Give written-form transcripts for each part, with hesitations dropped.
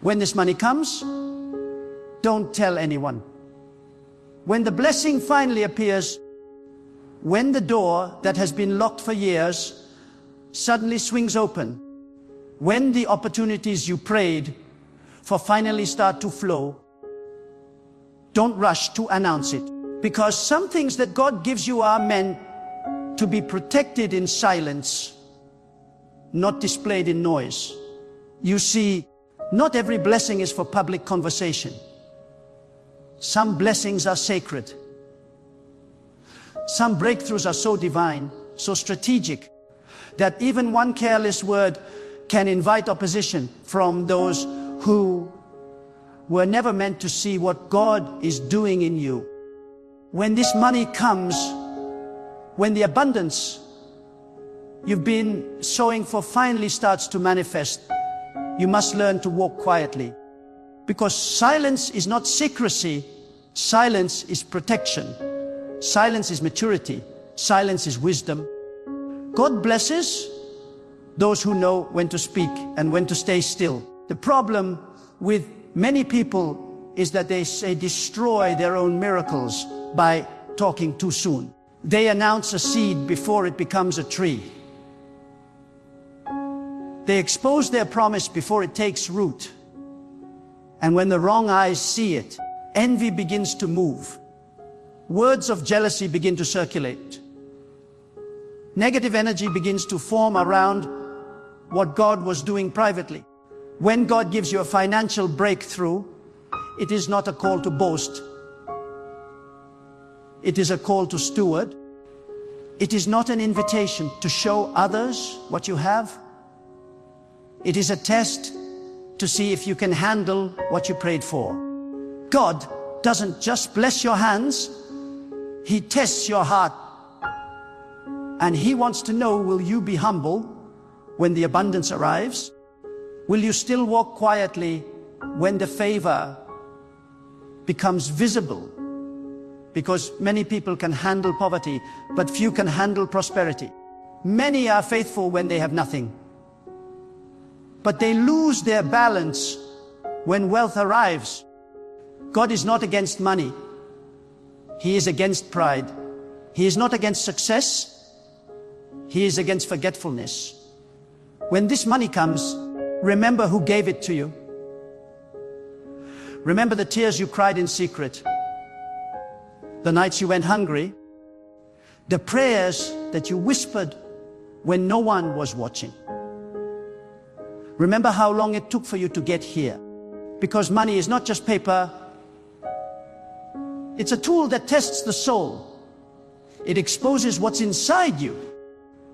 When this money comes, don't tell anyone. When the blessing finally appears, when the door that has been locked for years suddenly swings open, when the opportunities you prayed for finally start to flow, don't rush to announce it. Because some things that God gives you are meant to be protected in silence, not displayed in noise. You see, not every blessing is for public conversation. Some blessings are sacred. Some breakthroughs are so divine, so strategic, that even one careless word can invite opposition from those who were never meant to see what God is doing in you. When this money comes, when the abundance you've been sowing for finally starts to manifest, you must learn to walk quietly. Because silence is not secrecy, silence is protection. Silence is maturity. Silence is wisdom. God blesses those who know when to speak and when to stay still. The problem with many people is that they destroy their own miracles by talking too soon. They announce a seed before it becomes a tree. They expose their promise before it takes root. And when the wrong eyes see it, envy begins to move. Words of jealousy begin to circulate. Negative energy begins to form around what God was doing privately. When God gives you a financial breakthrough, it is not a call to boast. It is a call to steward. It is not an invitation to show others what you have. It is a test to see if you can handle what you prayed for. God doesn't just bless your hands, He tests your heart. And He wants to know, will you be humble when the abundance arrives? Will you still walk quietly when the favor becomes visible? Because many people can handle poverty, but few can handle prosperity. Many are faithful when they have nothing, but they lose their balance when wealth arrives. God is not against money. He is against pride. He is not against success. He is against forgetfulness. When this money comes, remember who gave it to you. Remember the tears you cried in secret, the nights you went hungry, the prayers that you whispered when no one was watching. Remember how long it took for you to get here. Because money is not just paper. It's a tool that tests the soul. It exposes what's inside you.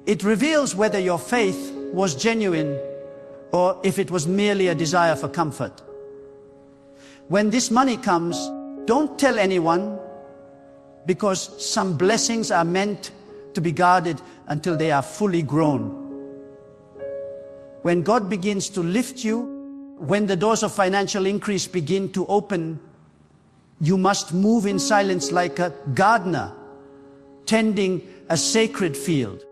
It reveals whether your faith was genuine or if it was merely a desire for comfort. When this money comes, don't tell anyone, because some blessings are meant to be guarded until they are fully grown. When God begins to lift you, when the doors of financial increase begin to open, you must move in silence like a gardener tending a sacred field.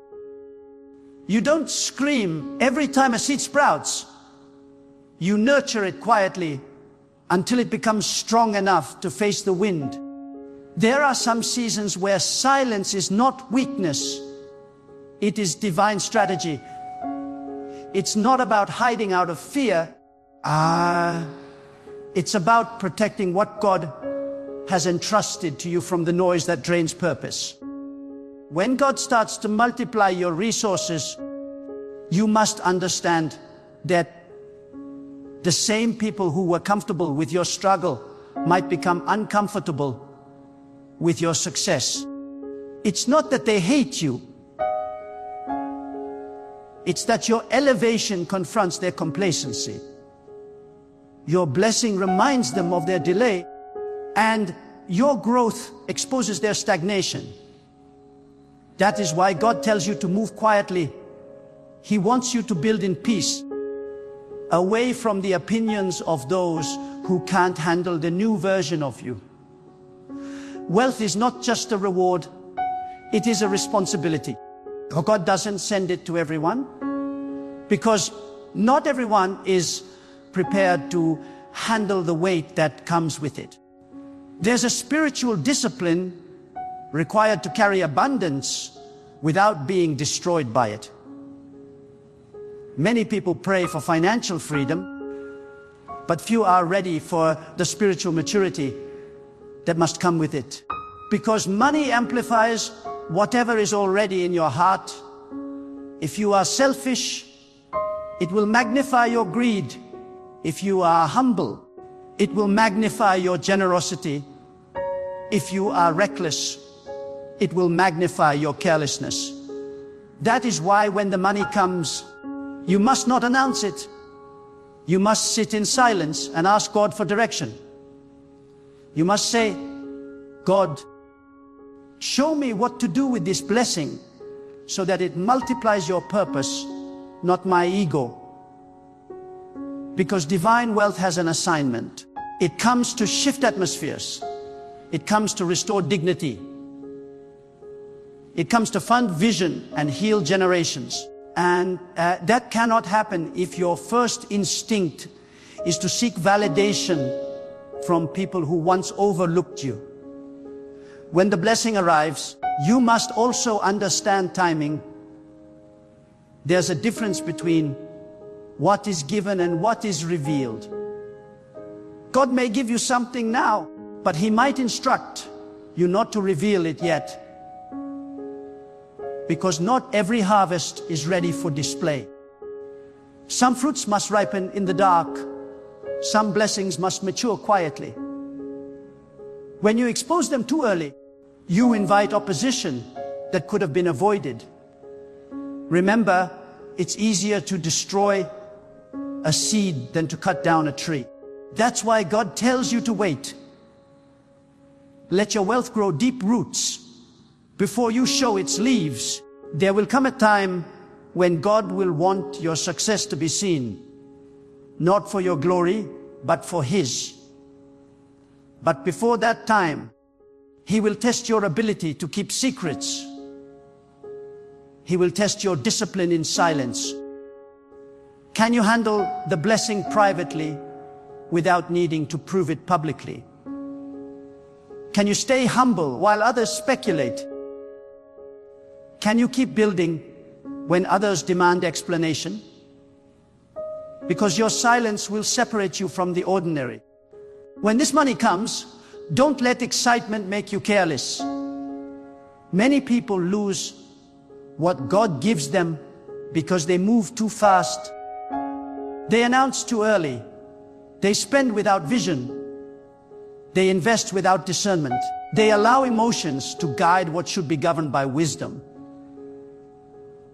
You don't scream every time a seed sprouts. You nurture it quietly until it becomes strong enough to face the wind. There are some seasons where silence is not weakness. It is divine strategy. It's not about hiding out of fear. It's about protecting what God has entrusted to you from the noise that drains purpose. When God starts to multiply your resources, you must understand that the same people who were comfortable with your struggle might become uncomfortable with your success. It's not that they hate you. It's that your elevation confronts their complacency. Your blessing reminds them of their delay, and your growth exposes their stagnation. That is why God tells you to move quietly. He wants you to build in peace, away from the opinions of those who can't handle the new version of you. Wealth is not just a reward, it is a responsibility. Or God doesn't send it to everyone, because not everyone is prepared to handle the weight that comes with it. There's a spiritual discipline required to carry abundance without being destroyed by it. Many people pray for financial freedom, but few are ready for the spiritual maturity that must come with it. Because money amplifies whatever is already in your heart. If you are selfish, it will magnify your greed. If you are humble, it will magnify your generosity. If you are reckless, it will magnify your carelessness. That is why when the money comes, you must not announce it. You must sit in silence and ask God for direction. You must say, God, show me what to do with this blessing so that it multiplies your purpose, not my ego. Because divine wealth has an assignment. It comes to shift atmospheres. It comes to restore dignity. It comes to fund vision and heal generations. And that cannot happen if your first instinct is to seek validation from people who once overlooked you. When the blessing arrives, you must also understand timing. There's a difference between what is given and what is revealed. God may give you something now, but He might instruct you not to reveal it yet. Because not every harvest is ready for display. Some fruits must ripen in the dark. Some blessings must mature quietly. When you expose them too early, you invite opposition that could have been avoided. Remember, it's easier to destroy a seed than to cut down a tree. That's why God tells you to wait. Let your wealth grow deep roots before you show its leaves. There will come a time when God will want your success to be seen, not for your glory, but for His. But before that time, He will test your ability to keep secrets. He will test your discipline in silence. Can you handle the blessing privately without needing to prove it publicly? Can you stay humble while others speculate? Can you keep building when others demand explanation? Because your silence will separate you from the ordinary. When this money comes, don't let excitement make you careless. Many people lose what God gives them because they move too fast. They announce too early. They spend without vision. They invest without discernment. They allow emotions to guide what should be governed by wisdom.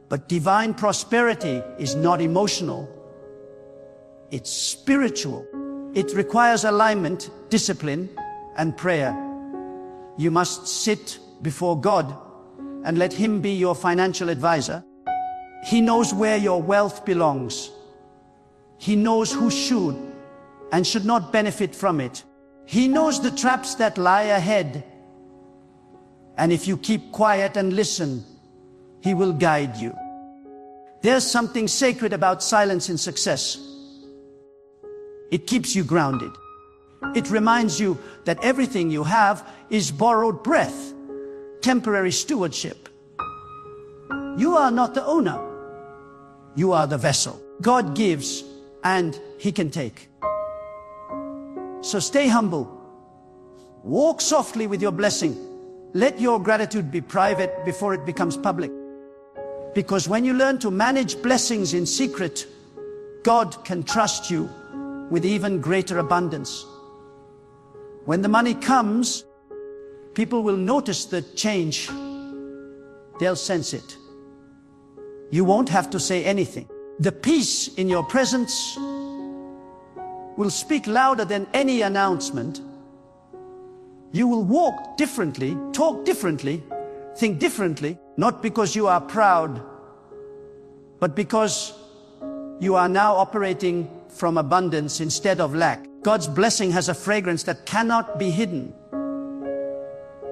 But divine prosperity is not emotional. It's spiritual. It requires alignment, discipline, and prayer. You must sit before God and let Him be your financial advisor. He knows where your wealth belongs. He knows who should and should not benefit from it. He knows the traps that lie ahead. And if you keep quiet and listen, He will guide you. There's something sacred about silence in success. It keeps you grounded. It reminds you that everything you have is borrowed breath, temporary stewardship. You are not the owner. You are the vessel. God gives and He can take. So stay humble. Walk softly with your blessing. Let your gratitude be private before it becomes public. Because when you learn to manage blessings in secret, God can trust you with even greater abundance. When the money comes, people will notice the change. They'll sense it. You won't have to say anything. The peace in your presence will speak louder than any announcement. You will walk differently, talk differently, think differently, not because you are proud, but because you are now operating from abundance instead of lack. God's blessing has a fragrance that cannot be hidden.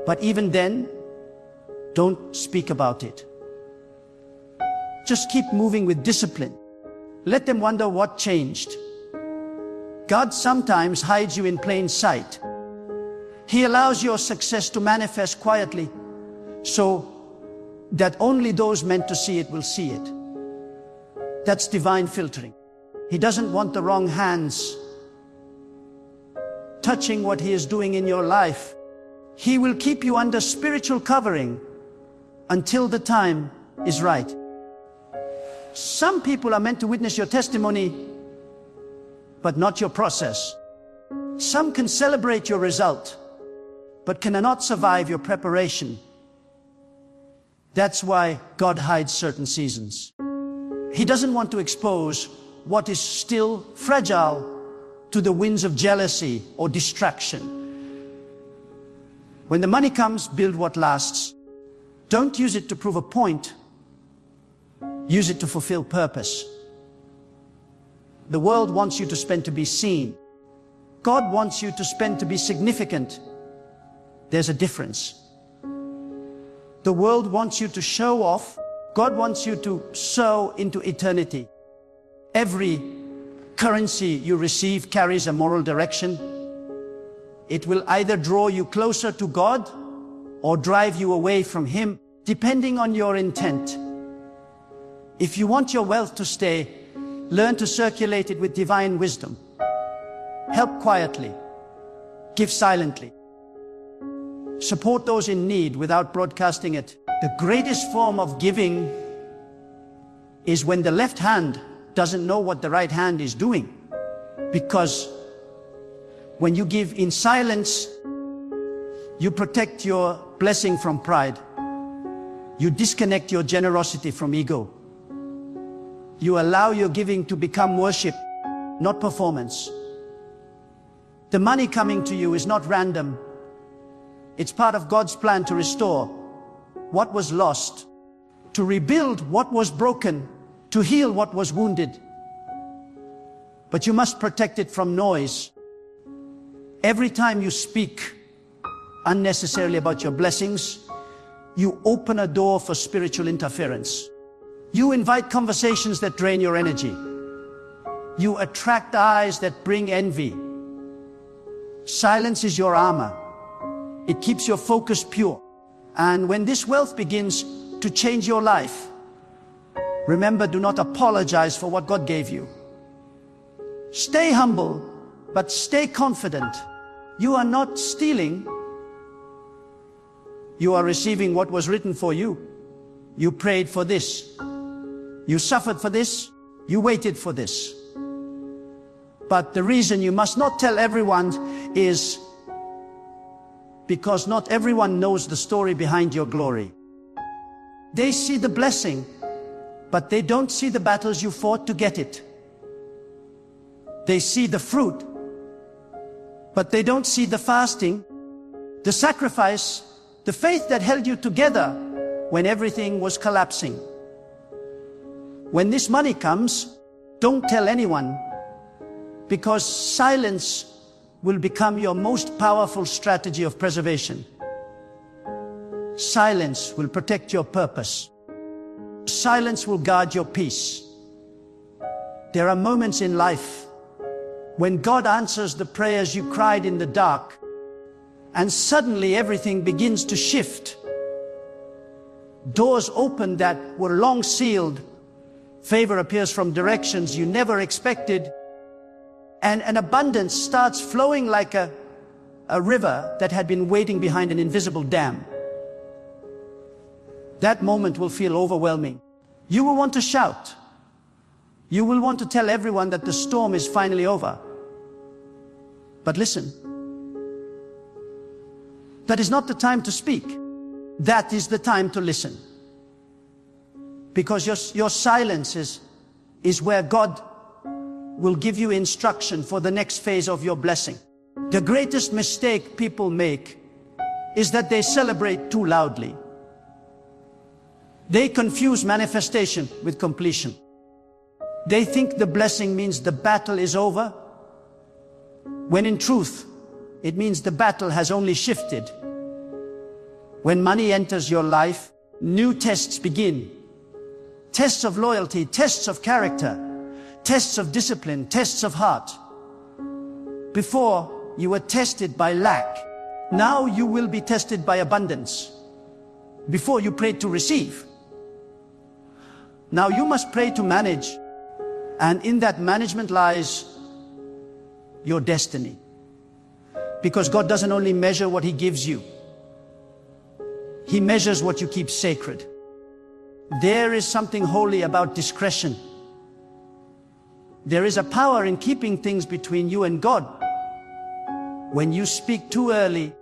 But even then, don't speak about it. Just keep moving with discipline. Let them wonder what changed. God sometimes hides you in plain sight. He allows your success to manifest quietly so that only those meant to see it will see it. That's divine filtering. He doesn't want the wrong hands touching what He is doing in your life. He will keep you under spiritual covering until the time is right. Some people are meant to witness your testimony, but not your process. Some can celebrate your result, but cannot survive your preparation. That's why God hides certain seasons. He doesn't want to expose what is still fragile to the winds of jealousy or distraction. When the money comes, build what lasts. Don't use it to prove a point. Use it to fulfill purpose. The world wants you to spend to be seen. God wants you to spend to be significant. There's a difference. The world wants you to show off. God wants you to sow into eternity. Every currency you receive carries a moral direction. It will either draw you closer to God or drive you away from Him, depending on your intent. If you want your wealth to stay, learn to circulate it with divine wisdom. Help quietly. Give silently. Support those in need without broadcasting it. The greatest form of giving is when the left hand doesn't know what the right hand is doing. Because when you give in silence, you protect your blessing from pride. You disconnect your generosity from ego. You allow your giving to become worship, not performance. The money coming to you is not random. It's part of God's plan to restore what was lost, to rebuild what was broken, to heal what was wounded. But you must protect it from noise. Every time you speak unnecessarily about your blessings, you open a door for spiritual interference. You invite conversations that drain your energy. You attract eyes that bring envy. Silence is your armor. It keeps your focus pure. And when this wealth begins to change your life, remember, do not apologize for what God gave you. Stay humble, but stay confident. You are not stealing. You are receiving what was written for you. You prayed for this. You suffered for this. You waited for this. But the reason you must not tell everyone is because not everyone knows the story behind your glory. They see the blessing, but they don't see the battles you fought to get it. They see the fruit, but they don't see the fasting, the sacrifice, the faith that held you together when everything was collapsing. When this money comes, don't tell anyone, because silence will become your most powerful strategy of preservation. Silence will protect your purpose. Silence will guard your peace. There are moments in life when God answers the prayers you cried in the dark, and suddenly everything begins to shift. Doors open that were long sealed. Favor appears from directions you never expected. And an abundance starts flowing like a river that had been waiting behind an invisible dam. That moment will feel overwhelming. You will want to shout. You will want to tell everyone that the storm is finally over. But listen, that is not the time to speak. That is the time to listen. Because your silence is where God will give you instruction for the next phase of your blessing. The greatest mistake people make is that they celebrate too loudly. They confuse manifestation with completion. They think the blessing means the battle is over, when in truth, it means the battle has only shifted. When money enters your life, new tests begin. tests of loyalty, tests of character, tests of discipline, tests of heart. Before, you were tested by lack. Now you will be tested by abundance. Before, you prayed to receive. Now you must pray to manage, and in that management lies your destiny. Because God doesn't only measure what He gives you, He measures what you keep sacred. There is something holy about discretion. There is a power in keeping things between you and God. When you speak too early,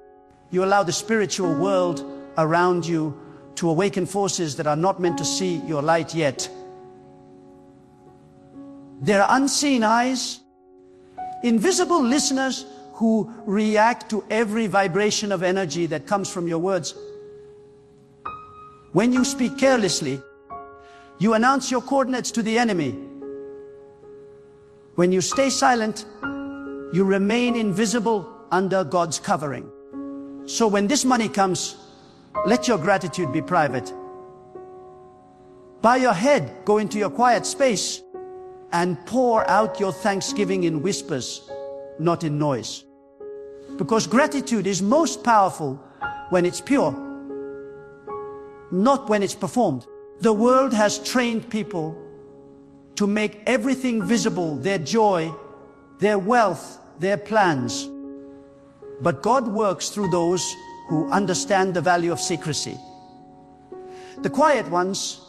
you allow the spiritual world around you to awaken forces that are not meant to see your light yet. There are unseen eyes, invisible listeners who react to every vibration of energy that comes from your words. When you speak carelessly, you announce your coordinates to the enemy. When you stay silent, you remain invisible under God's covering. So when this money comes, let your gratitude be private. Bow your head, go into your quiet space, and pour out your thanksgiving in whispers, not in noise. Because gratitude is most powerful when it's pure, not when it's performed. The world has trained people to make everything visible, their joy, their wealth, their plans. But God works through those who understand the value of secrecy. The quiet ones,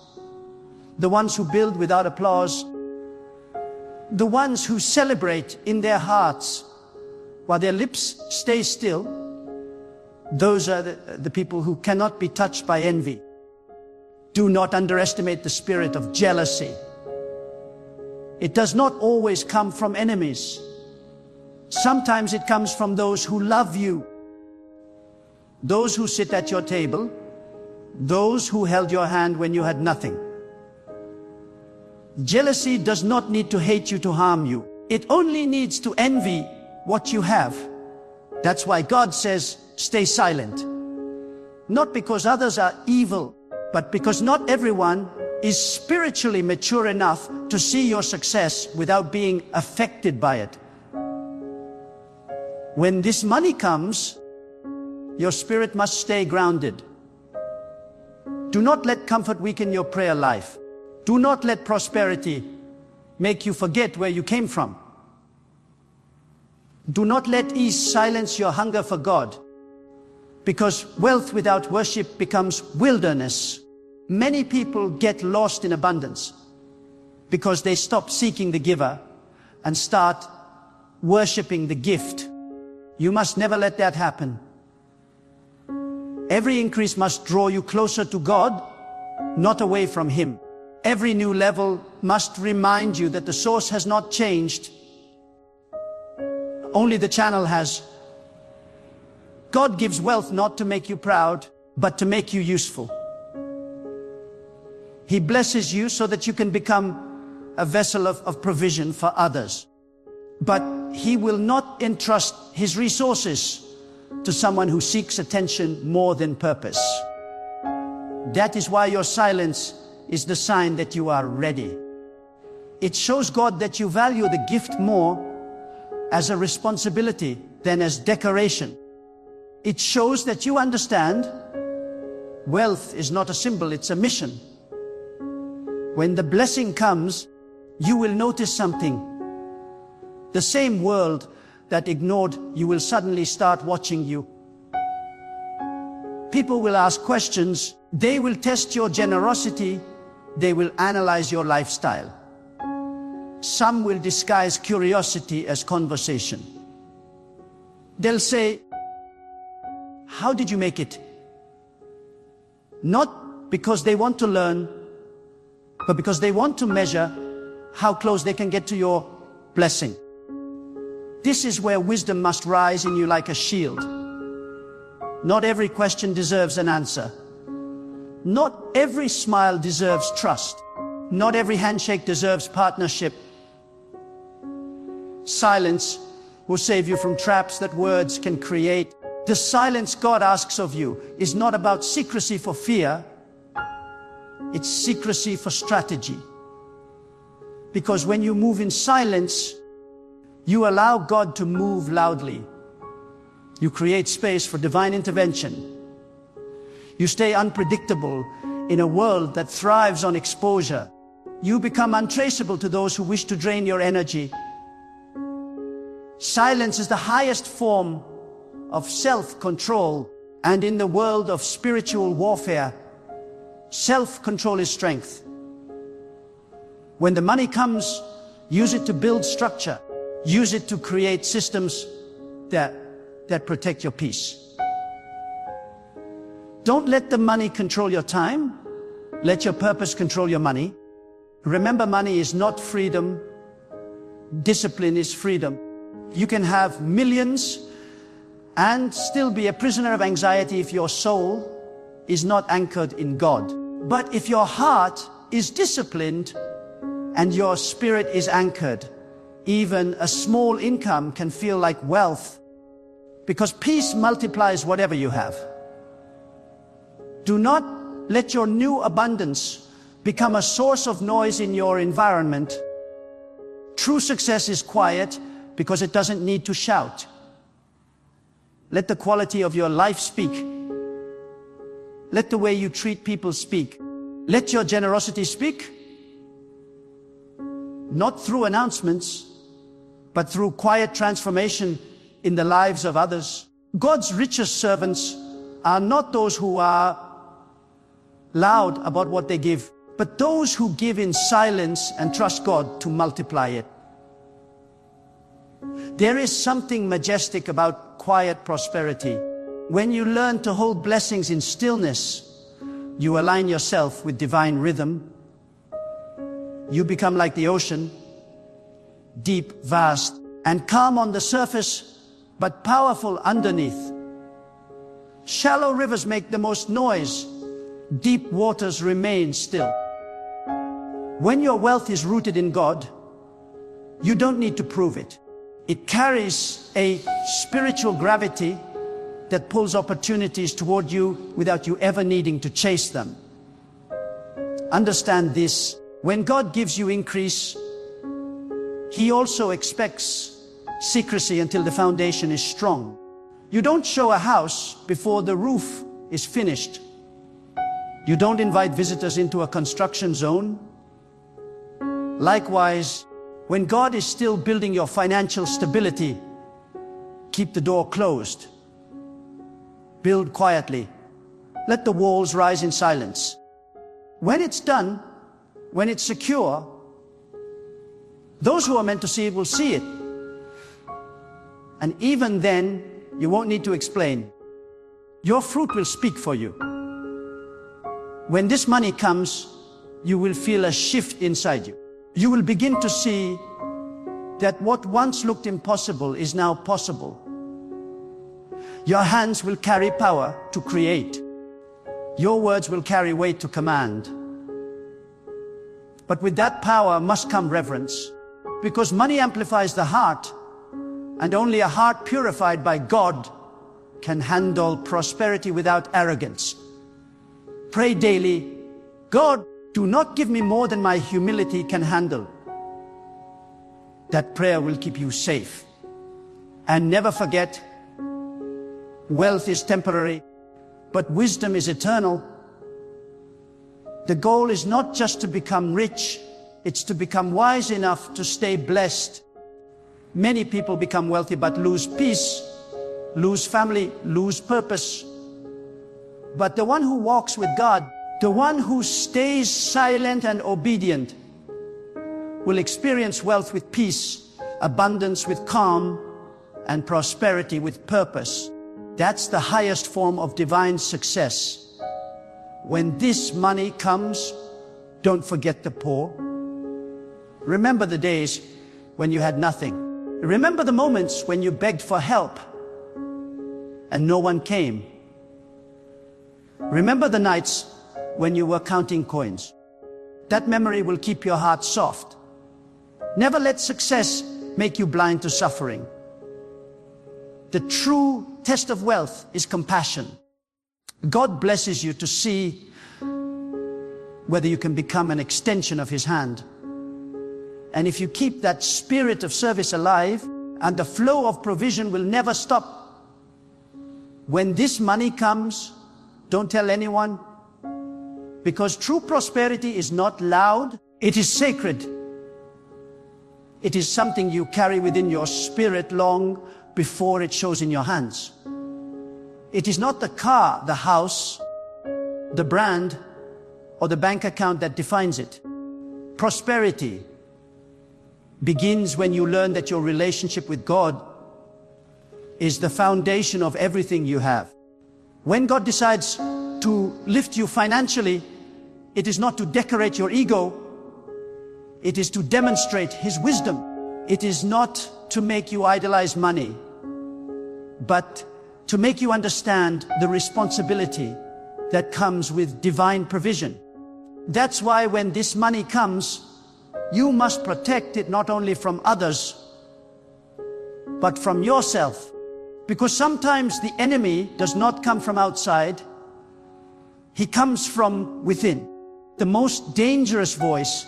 the ones who build without applause, the ones who celebrate in their hearts while their lips stay still, those are the people who cannot be touched by envy. Do not underestimate the spirit of jealousy. It does not always come from enemies. Sometimes it comes from those who love you, those who sit at your table, those who held your hand when you had nothing. Jealousy does not need to hate you to harm you. It only needs to envy what you have. That's why God says, stay silent. Not because others are evil, but because not everyone is spiritually mature enough to see your success without being affected by it. When this money comes, your spirit must stay grounded. Do not let comfort weaken your prayer life. Do not let prosperity make you forget where you came from. Do not let ease silence your hunger for God, because wealth without worship becomes wilderness. Many people get lost in abundance because they stop seeking the giver and start worshiping the gift. You must never let that happen. Every increase must draw you closer to God, not away from Him. Every new level must remind you that the source has not changed. Only the channel has. God gives wealth not to make you proud, but to make you useful. He blesses you so that you can become a vessel of provision for others. But He will not entrust His resources to someone who seeks attention more than purpose. That is why your silence is the sign that you are ready. It shows God that you value the gift more as a responsibility than as decoration. It shows that you understand wealth is not a symbol, it's a mission. When the blessing comes, you will notice something. The same world that ignored you will suddenly start watching you. People will ask questions. They will test your generosity. They will analyze your lifestyle. Some will disguise curiosity as conversation. They'll say, "How did you make it?" Not because they want to learn, but because they want to measure how close they can get to your blessing. This is where wisdom must rise in you like a shield. Not every question deserves an answer. Not every smile deserves trust. Not every handshake deserves partnership. Silence will save you from traps that words can create. The silence God asks of you is not about secrecy for fear. It's secrecy for strategy. Because when you move in silence, you allow God to move loudly. You create space for divine intervention. You stay unpredictable in a world that thrives on exposure. You become untraceable to those who wish to drain your energy. Silence is the highest form of self-control, and in the world of spiritual warfare, self-control is strength. When the money comes, use it to build structure. Use it to create systems that protect your peace. Don't let the money control your time. Let your purpose control your money. Remember, money is not freedom. Discipline is freedom. You can have millions and still be a prisoner of anxiety if your soul is not anchored in God. But if your heart is disciplined and your spirit is anchored, even a small income can feel like wealth, because peace multiplies whatever you have. Do not let your new abundance become a source of noise in your environment. True success is quiet because it doesn't need to shout. Let the quality of your life speak. Let the way you treat people speak. Let your generosity speak. Not through announcements, but through quiet transformation in the lives of others. God's richest servants are not those who are loud about what they give, but those who give in silence and trust God to multiply it. There is something majestic about quiet prosperity. When you learn to hold blessings in stillness, you align yourself with divine rhythm. You become like the ocean, deep, vast, and calm on the surface, but powerful underneath. Shallow rivers make the most noise. Deep waters remain still. When your wealth is rooted in God, you don't need to prove it. It carries a spiritual gravity that pulls opportunities toward you without you ever needing to chase them. Understand this. When God gives you increase, He also expects secrecy until the foundation is strong. You don't show a house before the roof is finished. You don't invite visitors into a construction zone. Likewise, when God is still building your financial stability, keep the door closed. Build quietly. Let the walls rise in silence. When it's done, when it's secure, those who are meant to see it will see it. And even then, you won't need to explain. Your fruit will speak for you. When this money comes, you will feel a shift inside you. You will begin to see that what once looked impossible is now possible. Your hands will carry power to create. Your words will carry weight to command. But with that power must come reverence, because money amplifies the heart, and only a heart purified by God can handle prosperity without arrogance. Pray daily, God, do not give me more than my humility can handle. That prayer will keep you safe. And never forget, wealth is temporary, but wisdom is eternal. The goal is not just to become rich, it's to become wise enough to stay blessed. Many people become wealthy but lose peace, lose family, lose purpose. But the one who walks with God, the one who stays silent and obedient, will experience wealth with peace, abundance with calm, and prosperity with purpose. That's the highest form of divine success. When this money comes, don't forget the poor. Remember the days when you had nothing. Remember the moments when you begged for help and no one came. Remember the nights when you were counting coins. That memory will keep your heart soft. Never let success make you blind to suffering. The true test of wealth is compassion. God blesses you to see whether you can become an extension of His hand. And if you keep that spirit of service alive, and the flow of provision will never stop. When this money comes, don't tell anyone, because true prosperity is not loud, it is sacred. It is something you carry within your spirit long before it shows in your hands. It is not the car, the house, the brand, or the bank account that defines it. Prosperity begins when you learn that your relationship with God is the foundation of everything you have. When God decides to lift you financially, it is not to decorate your ego, it is to demonstrate His wisdom. It is not to make you idolize money, but to make you understand the responsibility that comes with divine provision. That's why when this money comes, you must protect it not only from others, but from yourself. Because sometimes the enemy does not come from outside, he comes from within. The most dangerous voice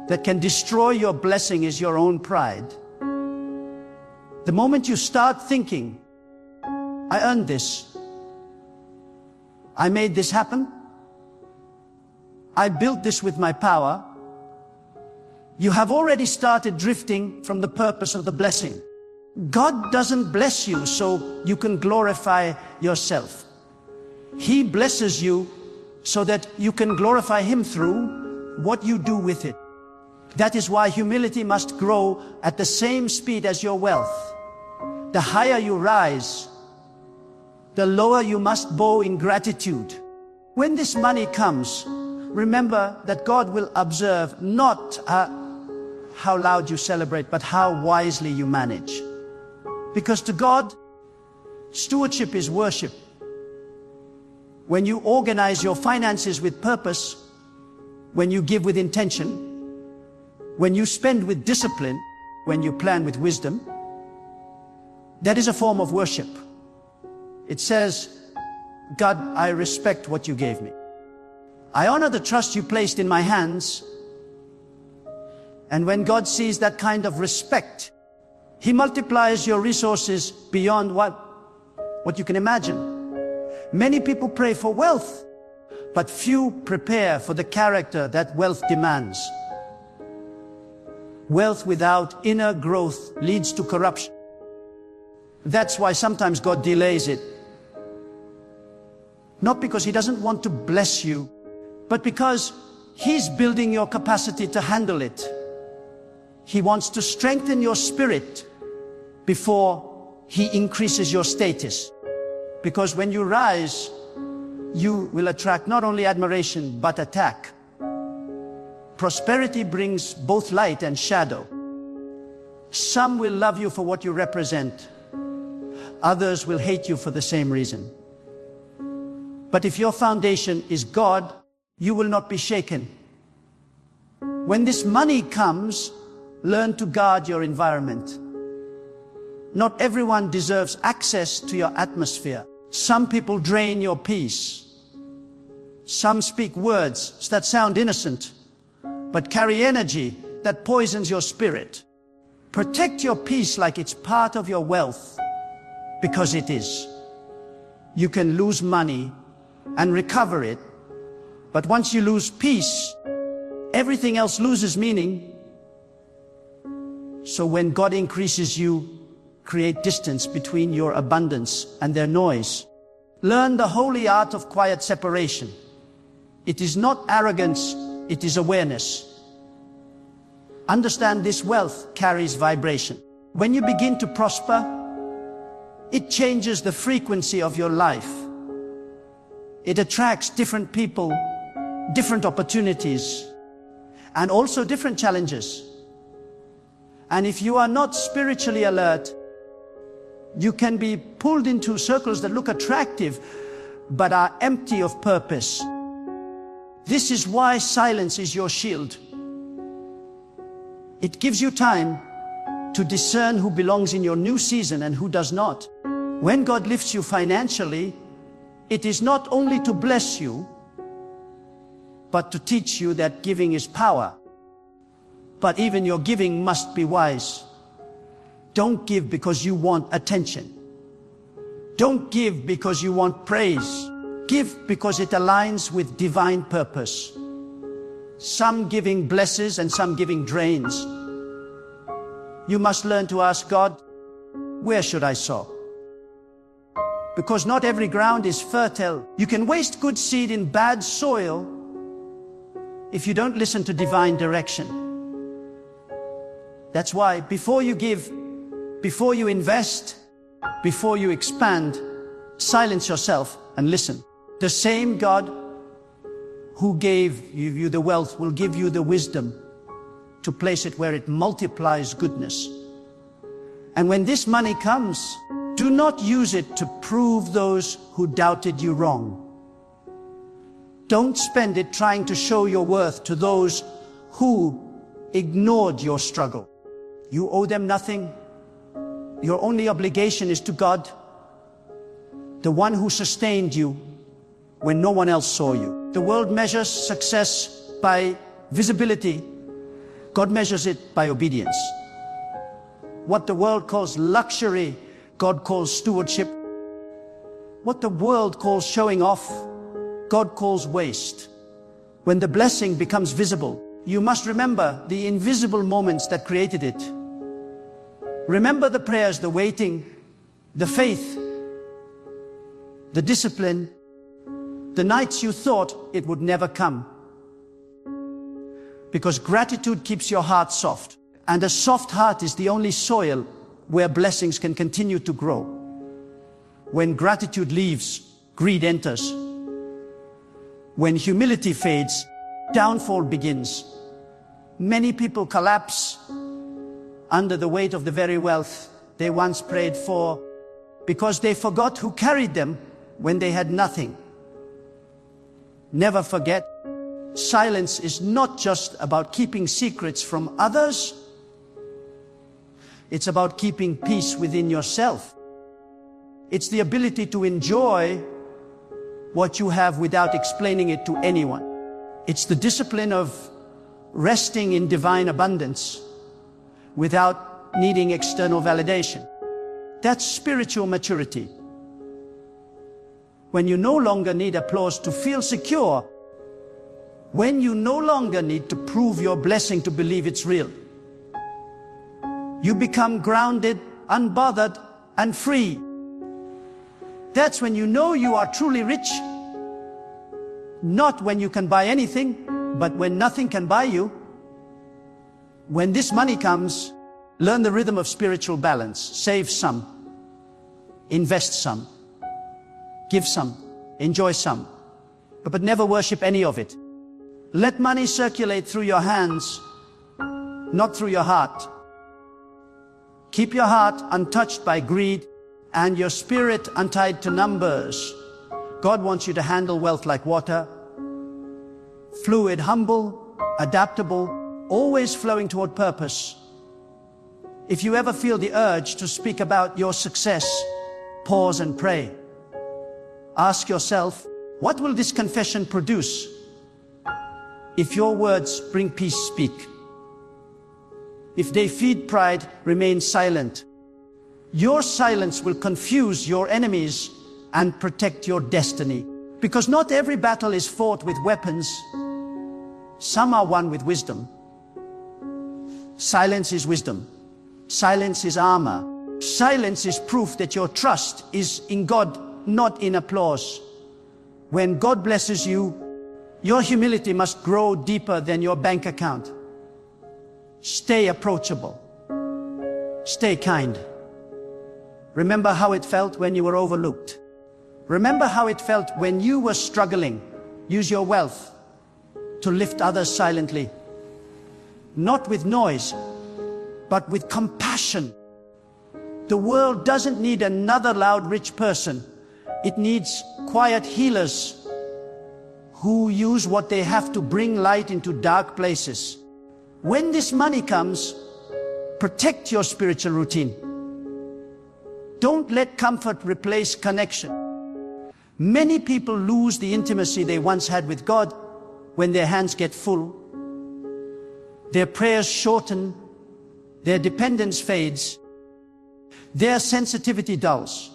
that can destroy your blessing is your own pride. The moment you start thinking, I earned this, I made this happen, I built this with my power, you have already started drifting from the purpose of the blessing. God doesn't bless you so you can glorify yourself. He blesses you so that you can glorify Him through what you do with it. That is why humility must grow at the same speed as your wealth. The higher you rise, the lower you must bow in gratitude. When this money comes, remember that God will observe not how loud you celebrate, but how wisely you manage. Because to God, stewardship is worship. When you organize your finances with purpose, when you give with intention, when you spend with discipline, when you plan with wisdom, that is a form of worship. It says, God, I respect what you gave me. I honor the trust you placed in my hands. And when God sees that kind of respect, He multiplies your resources beyond what you can imagine. Many people pray for wealth, but few prepare for the character that wealth demands. Wealth without inner growth leads to corruption. That's why sometimes God delays it. Not because He doesn't want to bless you, but because He's building your capacity to handle it. He wants to strengthen your spirit before He increases your status. Because when you rise, you will attract not only admiration, but attack. Prosperity brings both light and shadow. Some will love you for what you represent. Others will hate you for the same reason. But if your foundation is God, you will not be shaken. When this money comes, learn to guard your environment. Not everyone deserves access to your atmosphere. Some people drain your peace. Some speak words that sound innocent, but carry energy that poisons your spirit. Protect your peace like it's part of your wealth, because it is. You can lose money and recover it, but once you lose peace, everything else loses meaning. So when God increases you, create distance between your abundance and their noise. Learn the holy art of quiet separation. It is not arrogance, it is awareness. Understand this wealth carries vibration. When you begin to prosper, it changes the frequency of your life. It attracts different people, different opportunities, and also different challenges. And if you are not spiritually alert, you can be pulled into circles that look attractive, but are empty of purpose. This is why silence is your shield. It gives you time to discern who belongs in your new season and who does not. When God lifts you financially, it is not only to bless you, but to teach you that giving is power. But even your giving must be wise. Don't give because you want attention. Don't give because you want praise. Give because it aligns with divine purpose. Some giving blesses and some giving drains. You must learn to ask God, where should I sow? Because not every ground is fertile. You can waste good seed in bad soil if you don't listen to divine direction. That's why before you give, before you invest, before you expand, silence yourself and listen. The same God who gave you the wealth will give you the wisdom to place it where it multiplies goodness. And when this money comes, do not use it to prove those who doubted you wrong. Don't spend it trying to show your worth to those who ignored your struggle. You owe them nothing. Your only obligation is to God, the one who sustained you when no one else saw you. The world measures success by visibility. God measures it by obedience. What the world calls luxury, God calls stewardship. What the world calls showing off, God calls waste. When the blessing becomes visible, you must remember the invisible moments that created it. Remember the prayers, the waiting, the faith, the discipline, the nights you thought it would never come. Because gratitude keeps your heart soft. And a soft heart is the only soil where blessings can continue to grow. When gratitude leaves, greed enters. When humility fades, downfall begins. Many people collapse under the weight of the very wealth they once prayed for because they forgot who carried them when they had nothing. Never forget, silence is not just about keeping secrets from others. It's about keeping peace within yourself. It's the ability to enjoy what you have without explaining it to anyone. It's the discipline of resting in divine abundance without needing external validation. That's spiritual maturity. When you no longer need applause to feel secure, when you no longer need to prove your blessing to believe it's real, you become grounded, unbothered, and free. That's when you know you are truly rich. Not when you can buy anything, but when nothing can buy you. When this money comes, learn the rhythm of spiritual balance. Save some, invest some, give some, enjoy some, but never worship any of it. Let money circulate through your hands, not through your heart. Keep your heart untouched by greed and your spirit untied to numbers. God wants you to handle wealth like water, fluid, humble, adaptable, always flowing toward purpose. If you ever feel the urge to speak about your success, pause and pray. Ask yourself, what will this confession produce? If your words bring peace, speak. If they feed pride, remain silent. Your silence will confuse your enemies and protect your destiny. Because not every battle is fought with weapons. Some are won with wisdom. Silence is wisdom. Silence is armor. Silence is proof that your trust is in God, not in applause. When God blesses you, your humility must grow deeper than your bank account. Stay approachable. Stay kind. Remember how it felt when you were overlooked. Remember how it felt when you were struggling. Use your wealth to lift others silently. Not with noise, but with compassion. The world doesn't need another loud rich person. It needs quiet healers who use what they have to bring light into dark places. When this money comes, protect your spiritual routine. Don't let comfort replace connection. Many people lose the intimacy they once had with God when their hands get full. Their prayers shorten, their dependence fades, their sensitivity dulls.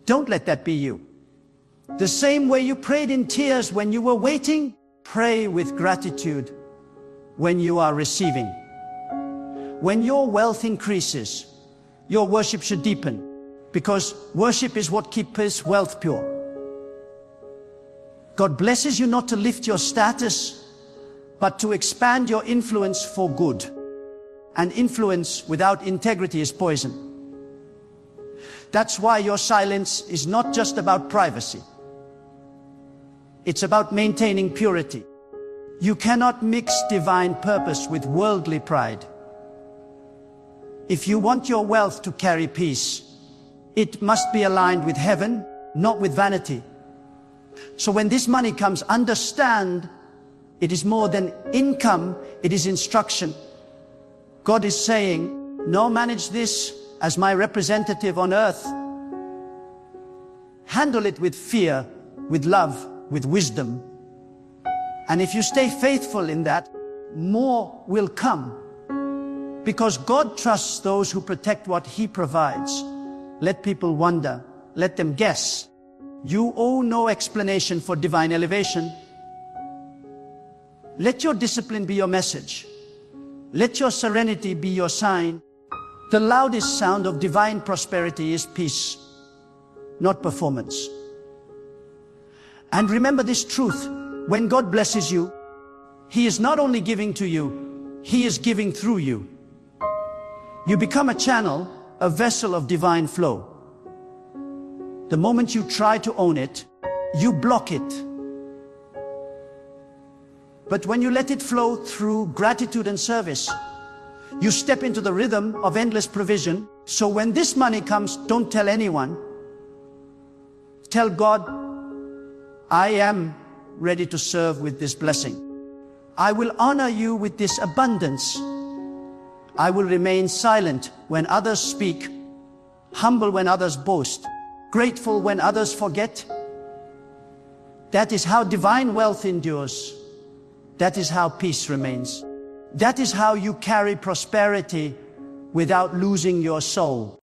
Don't let that be you. The same way you prayed in tears when you were waiting, pray with gratitude when you are receiving. When your wealth increases, your worship should deepen, because worship is what keeps wealth pure. God blesses you not to lift your status, but to expand your influence for good. And influence without integrity is poison. That's why your silence is not just about privacy. It's about maintaining purity. You cannot mix divine purpose with worldly pride. If you want your wealth to carry peace, it must be aligned with heaven, not with vanity. So when this money comes, understand it is more than income, it is instruction. God is saying, no, manage this as my representative on earth. Handle it with fear, with love, with wisdom. And if you stay faithful in that, more will come. Because God trusts those who protect what He provides. Let people wonder, let them guess. You owe no explanation for divine elevation. Let your discipline be your message. Let your serenity be your sign. The loudest sound of divine prosperity is peace, not performance. And remember this truth, when God blesses you, He is not only giving to you, He is giving through you. You become a channel, a vessel of divine flow. The moment you try to own it, you block it. But when you let it flow through gratitude and service, you step into the rhythm of endless provision. So when this money comes, don't tell anyone. Tell God, I am ready to serve with this blessing. I will honor you with this abundance. I will remain silent when others speak, humble when others boast, grateful when others forget. That is how divine wealth endures. That is how peace remains. That is how you carry prosperity without losing your soul.